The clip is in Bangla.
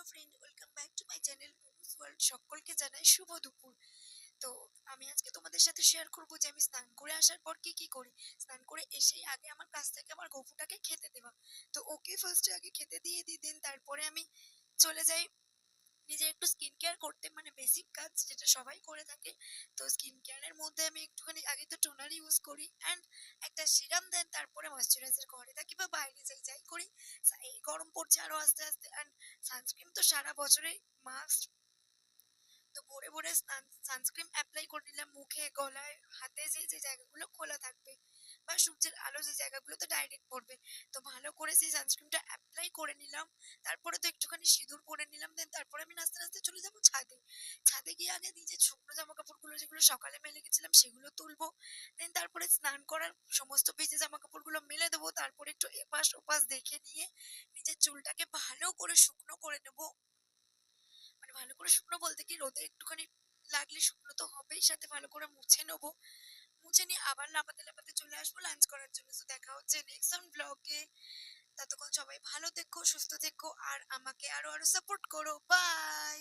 Friend, welcome back to my channel momos world. সকলকে জানাই শুভ দুপুর। তো আমি আজকে তোমাদের সাথে শেয়ার করব যে আমি স্নান করে আসার পর কি কি করি। স্নান করে এসেই আগে আমার কাছ থেকে আমার গপুটাকে খেতে দেওয়া। তো ওকে ফার্স্টে আগে খেতে দিয়ে দিই, দেন তারপরে আমি চলে যাই নিজের একটু স্কিন কেয়ার করতে, মানে বেসিক কাজ যেটা সবাই করে থাকে। তো স্কিন কেয়ারের মধ্যে আমি একটুখানি আগে তো টোনার ইউজ করি অ্যান্ড একটা সিরাম, দেন তারপরে ময়শ্চারাইজার। ঘরে থাকি বা বাইরে যাই যাই করি, এই গরম পড়ছে আরো আস্তে আস্তে, অ্যান্ড সানস্ক্রিন তো সারা বছরে মাস্ট। তো ভোরে ভোরে সানস্ক্রিন অ্যাপ্লাই করে নিলাম মুখে, গলায়, হাতে, যে যে জায়গাগুলো খোলা থাকবে বা সূর্যের আলো যে জায়গাগুলোতে ডাইরেক্ট পড়বে। তো ভালো করে সেই সানস্ক্রিনটা অ্যাপ্লাই করে নিলাম। তারপরে তো একটুখানি সিঁদুর পরে নিলাম, দেন তারপরে আমি নাচতে নাচতে চলে যাবো ছাদে। ছাদে গিয়ে আগে নিজের শুকনো জামা কাপড়গুলো যেগুলো সকালে মেলে গেছিলাম সেগুলো তুলবো। দেন তারপরে স্নান করার সমস্ত ভিজে জামা কাপড়গুলো মেলে দেবো। তারপরে একটু এপাশ ওপাশ দেখে নিয়ে নিজের চুলটাকে ভালো করে শুকনো করে নেবো। মানে ভালো করে শুকনো বলতে কি, রোদে একটুখানি লাগলে শুকনো তো হবেই, সাথে ভালো করে মুছে নেবো। মুছে নিয়ে আবার লাফাতে লাফাতে চলে আসবো লাঞ্চ করার জন্য। তো দেখা হচ্ছে নেক্সট ব্লগে। ততক্ষণ সবাই ভালো থেকো, সুস্থ থেকো, আর আমাকে আরো আরো সাপোর্ট করো। বাই।